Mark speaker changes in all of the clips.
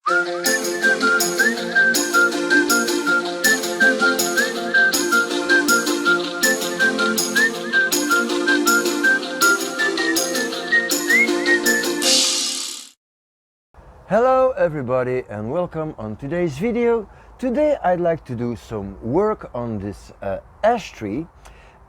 Speaker 1: Hello everybody and welcome on today's video. Today I'd like to do some work on this ash tree.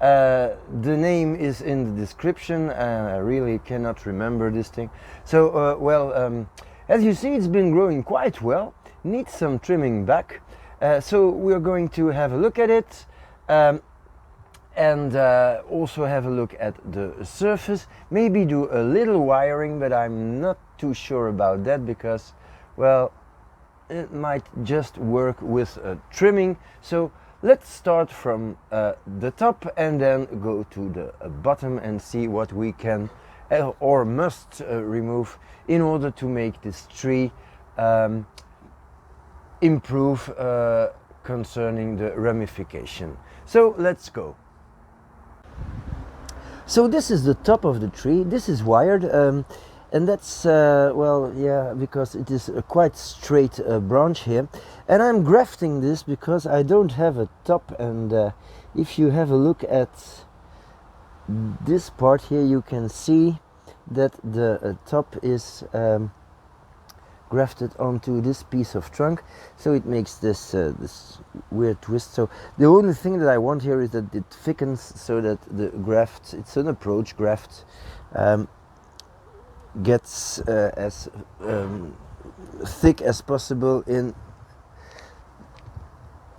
Speaker 1: The name is in the description and I really cannot remember this thing. So as you see, it's been growing quite well, needs some trimming back. So we're going to have a look at it and also have a look at the surface, maybe do a little wiring, but I'm not too sure about that because, well, it might just work with trimming. So let's start from the top and then go to the bottom and see what we can or must remove in order to make this tree improve concerning the ramification. So let's go. So this is the top of the tree. This is wired. And that's, well, yeah, because it is a quite straight branch here. And I'm grafting this because I don't have a top. And if you have a look at this part here, you can see that the top is grafted onto this piece of trunk. So it makes this, this weird twist. So the only thing that I want here is that it thickens so that the graft, it's an approach graft, gets as thick as possible in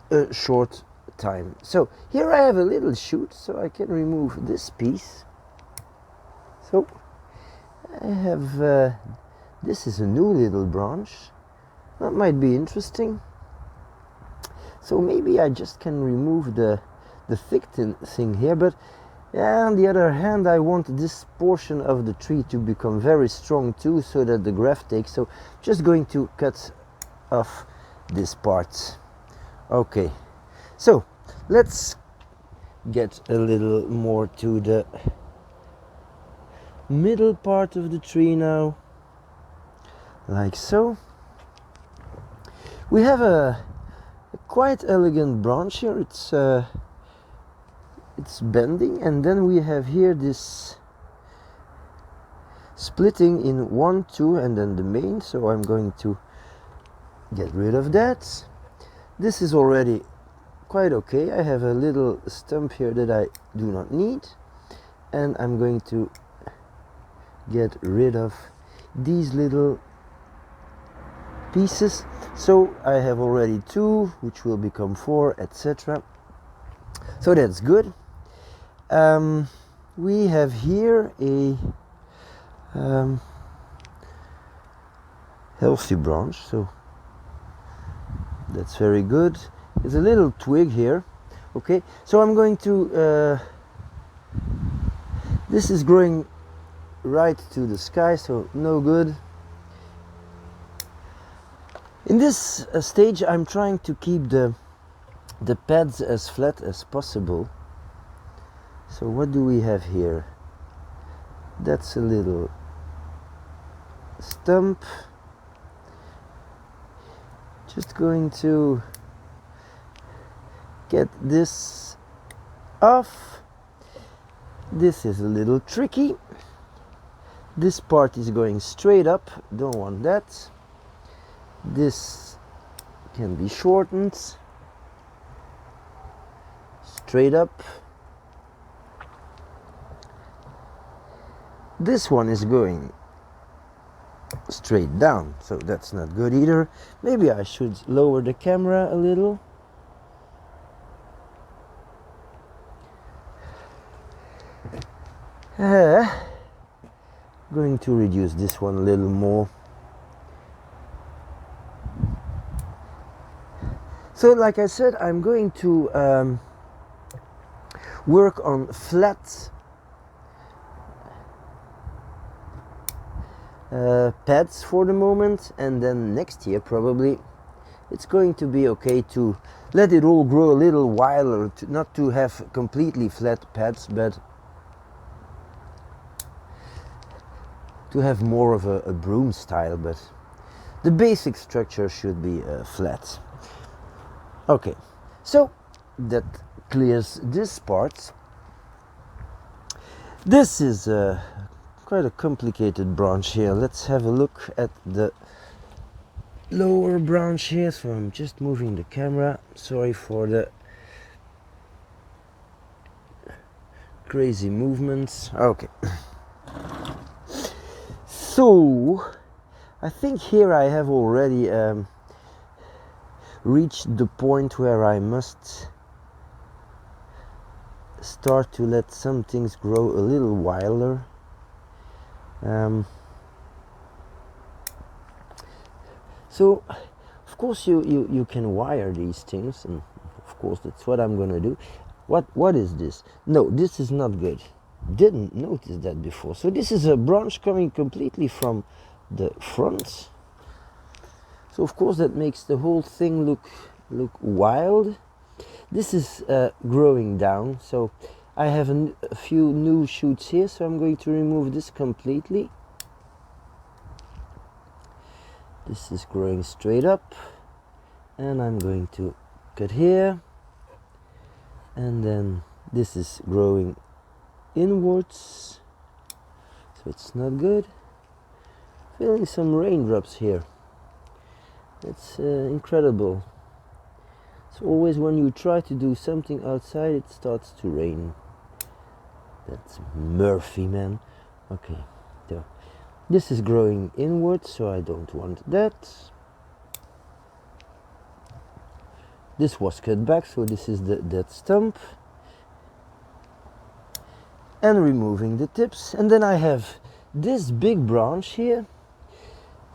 Speaker 1: a short time. So here I have a little shoot, so I can remove this piece. So I have this is a new little branch that might be interesting. So maybe I just can remove the thick thing here, but yeah, on the other hand, I want this portion of the tree to become very strong too, so that the graft takes. So just going to cut off this part. Okay, so let's get a little more to the middle part of the tree now, like so. We have a quite elegant branch here. It's bending, and then we have here this splitting in 1, 2, and then the main. So I'm going to get rid of that. This is already quite okay. I have a little stump here that I do not need, and I'm going to get rid of these little pieces. So I have already 2, which will become 4, etc. So that's good. We have here a healthy branch, so that's very good. There's a little twig here. Okay, so I'm going to this is growing right to the sky, so no good. In this stage I'm trying to keep the pads as flat as possible. So what do we have here? That's a little stump. Just going to get this off. This is a little tricky. This part is going straight up, don't want that. This can be shortened. Straight up. This one is going straight down, so that's not good either. Maybe I should lower the camera a little. Going to reduce this one a little more. So like I said, I'm going to work on flat pads for the moment, and then next year probably it's going to be okay to let it all grow a little while, or not to have completely flat pads, but to have more of a broom style. But the basic structure should be flat. Okay, so that clears this part. This is quite a complicated branch here. Let's have a look at the lower branch here. So I'm just moving the camera. Sorry for the crazy movements. Okay. So I think here I have already reached the point where I must start to let some things grow a little wilder. So of course you can wire these things, and of course that's what I'm gonna do. What is this? No, this is not good. Didn't notice that before. So this is a branch coming completely from the front. So of course that makes the whole thing look wild. This is growing down, so I have a few new shoots here, so I'm going to remove this completely. This is growing straight up, and I'm going to cut here, and then this is growing inwards, so it's not good. Feeling some raindrops here. It's incredible. So always when you try to do something outside, it starts to rain. That's Murphy, man. Okay, so this is growing inwards, so I don't want that. This was cut back, so this is that stump. And removing the tips. And then I have this big branch here.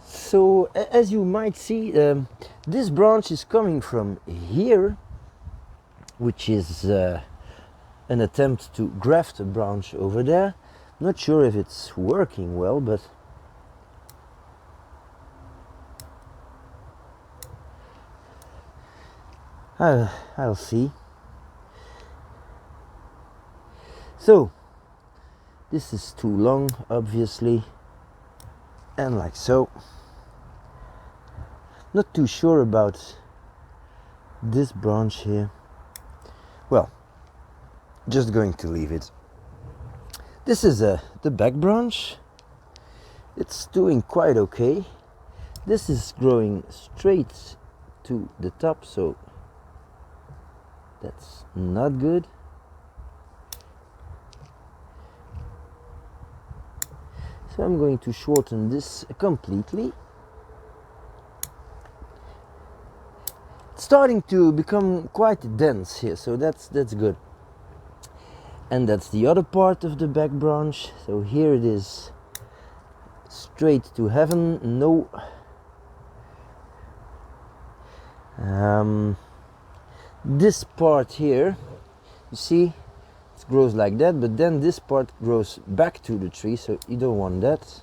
Speaker 1: So as you might see, this branch is coming from here, which is an attempt to graft a branch over there. Not sure if it's working well, but I'll see. So this is too long, obviously, and like so. Not too sure about this branch here. Well, just going to leave it. This is the back branch. It's doing quite okay. This is growing straight to the top, so that's not good. So I'm going to shorten this completely. Starting to become quite dense here, so that's good. And that's the other part of the back branch. So here it is, straight to heaven. No, this part here, you see, it grows like that, but then this part grows back to the tree, so you don't want that.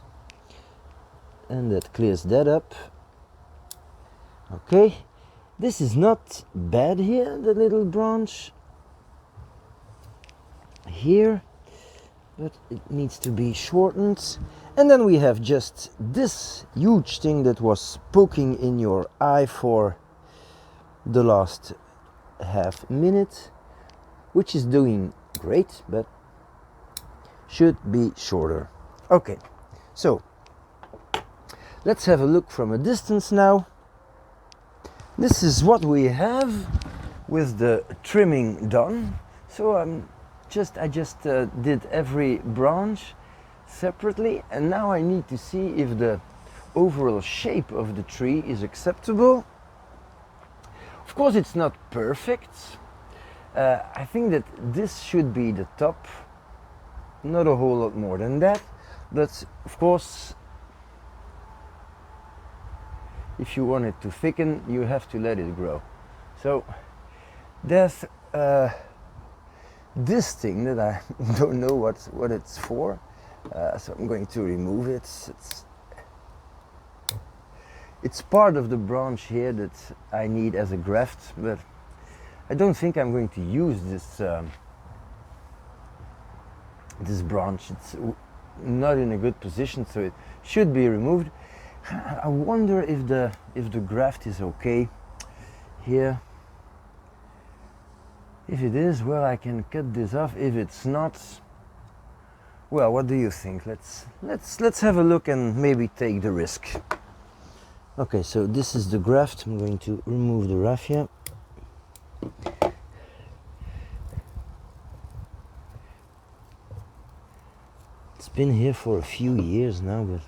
Speaker 1: And that clears that up. Okay. This is not bad here, the little branch here, but it needs to be shortened. And then we have just this huge thing that was poking in your eye for the last half minute, which is doing great, but should be shorter. Okay, so let's have a look from a distance now. This is what we have with the trimming done. So I just did every branch separately, and now I need to see if the overall shape of the tree is acceptable. Of course it's not perfect. I think that this should be the top, not a whole lot more than that, but of course if you want it to thicken, you have to let it grow. So there's this thing that I don't know what it's for, so I'm going to remove it. It's part of the branch here that I need as a graft, but I don't think I'm going to use this this branch. It's not in a good position, so it should be removed. I wonder if the graft is okay here. If it is, well, I can cut this off. If it's not, well, what do you think? Let's have a look and maybe take the risk. Okay, so this is the graft. I'm going to remove the raffia. It's been here for a few years now, but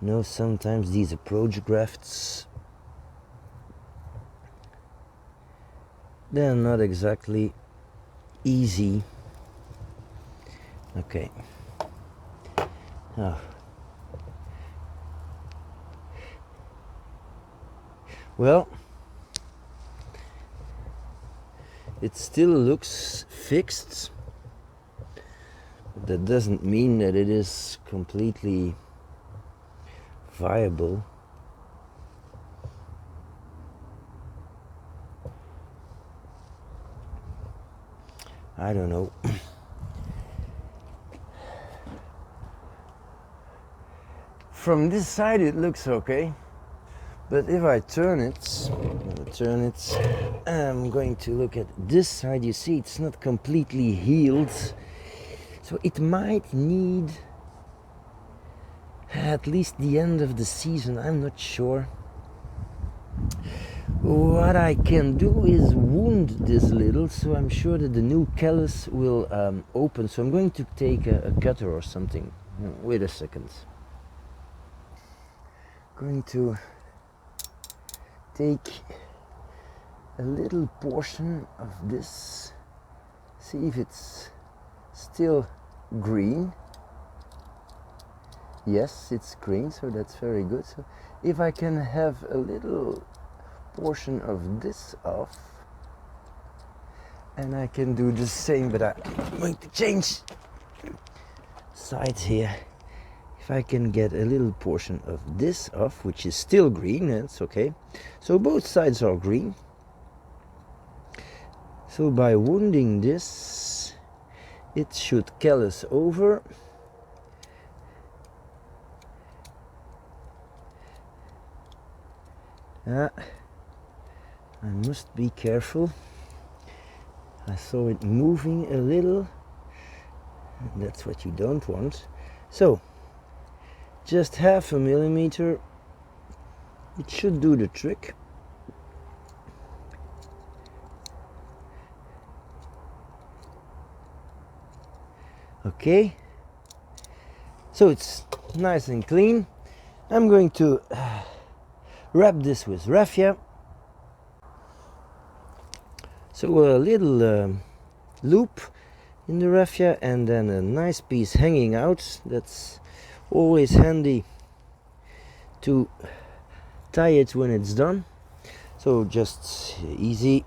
Speaker 1: you know, sometimes these approach grafts, they're not exactly easy. Okay. Oh. Well, it still looks fixed. That doesn't mean that it is completely viable. I don't know. From this side it looks okay, but if I turn it, I'm going to look at this side. You see, it's not completely healed, so it might need at least the end of the season. I'm not sure. What I can do is wound this little, so I'm sure that the new callus will open. So I'm going to take a cutter or something. Wait a second. Going to take a little portion of this, see if it's still green. Yes, it's green, so that's very good. So if I can have a little portion of this off, and I can do the same, but I'm going to change sides here. If I can get a little portion of this off, which is still green, that's okay. So both sides are green. So by wounding this, it should callus over. I must be careful. I saw it moving a little. That's what you don't want. So just 0.5 millimeter, it should do the trick. Okay, so it's nice and clean. I'm going to wrap this with raffia. So a little loop in the raffia, and then a nice piece hanging out. That's always handy to tie it when it's done. So just easy,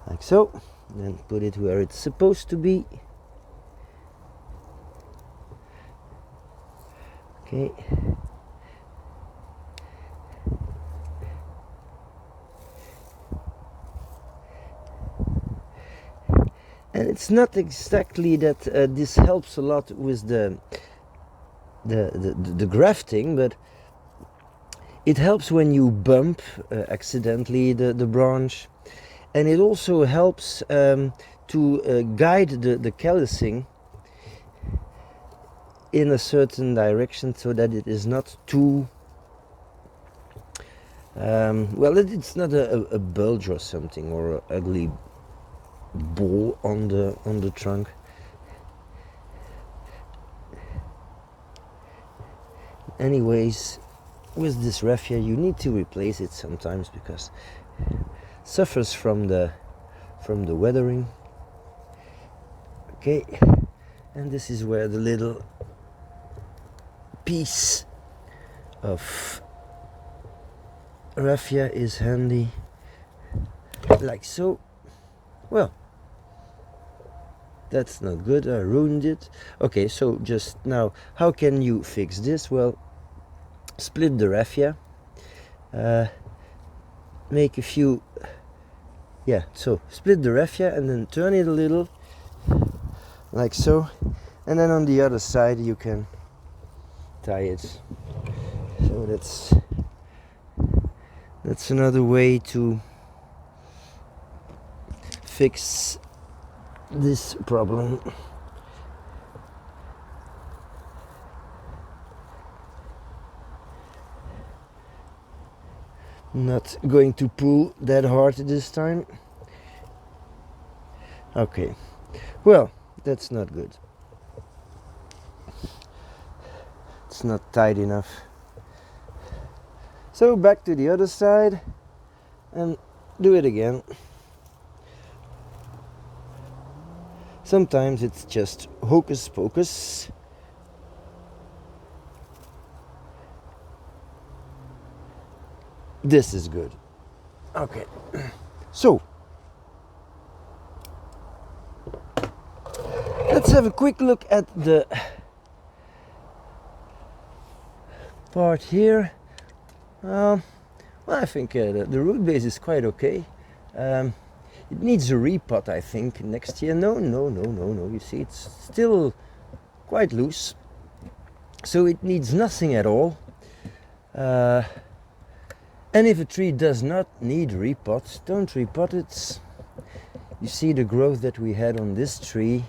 Speaker 1: like so. Then put it where it's supposed to be. Okay. And it's not exactly that this helps a lot with the grafting, but it helps when you bump accidentally the branch, and it also helps to guide the callusing in a certain direction, so that it is not too well, it's not a bulge or something, or an ugly ball on the trunk. Anyways, with this raffia you need to replace it sometimes because it suffers from the weathering. Okay, and this is where the little piece of raffia is handy, like so. Well, that's not good, I ruined it. Okay, so just now, how can you fix this? Well, split the raffia, make a few, so split the raffia and then turn it a little, like so, and then on the other side you can tie it. So that's another way to fix this problem. Not going to pull that hard this time. Okay, well, that's not good. It's not tight enough. So back to the other side and do it again. Sometimes it's just hocus pocus. This is good. Okay, so let's have a quick look at the part here. Well, I think the root base is quite okay. It needs a repot, I think, next year. No. You see, it's still quite loose. So it needs nothing at all. And if a tree does not need repot, don't repot it. You see, the growth that we had on this tree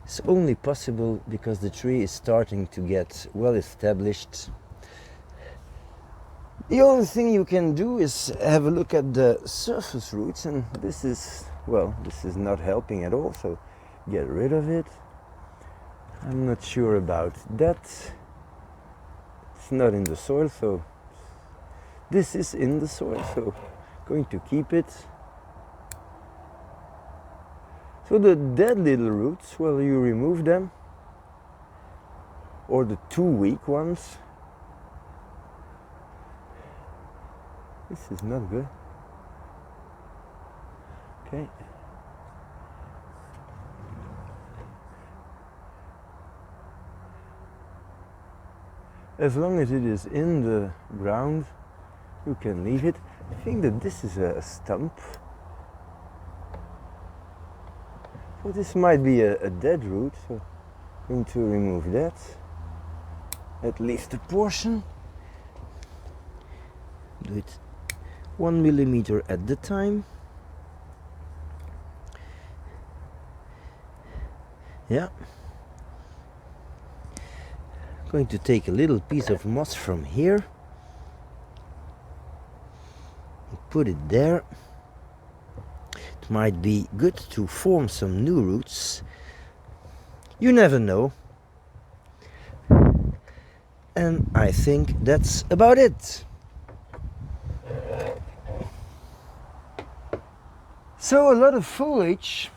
Speaker 1: is only possible because the tree is starting to get well established. The only thing you can do is have a look at the surface roots, and this is not helping at all, so get rid of it. I'm not sure about that. It's not in the soil, so this is in the soil, so going to keep it. So the dead little roots, well, you remove them, or the too weak ones. This is not good. Okay. As long as it is in the ground, you can leave it. I think that this is a stump. So this might be a dead root, so I'm going to remove that. At least a portion. Do it 1 millimeter at the time. Yeah. Going to take a little piece of moss from here. Put it there. It might be good to form some new roots. You never know. And I think that's about it. So a lot of foliage,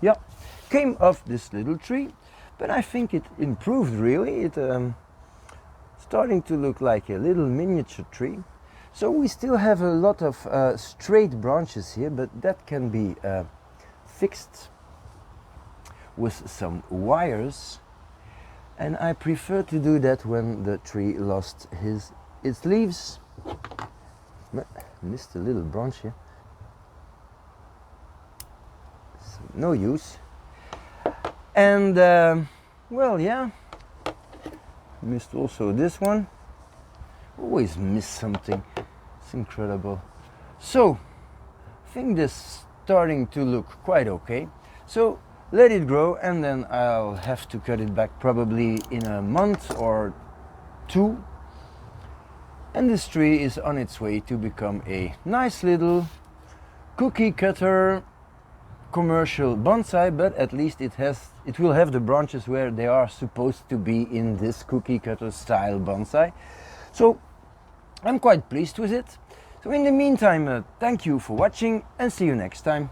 Speaker 1: yeah, came off this little tree, but I think it improved really. It starting to look like a little miniature tree. So we still have a lot of straight branches here, but that can be fixed with some wires, and I prefer to do that when the tree lost its leaves. Missed a little branch here. So no use. And well, yeah, missed also this one. Always miss something. It's incredible. So I think this is starting to look quite okay. So let it grow, and then I'll have to cut it back probably in a month or two. And this tree is on its way to become a nice little cookie cutter commercial bonsai, but at least it will have the branches where they are supposed to be in this cookie cutter style bonsai. So I'm quite pleased with it. So in the meantime, thank you for watching and see you next time.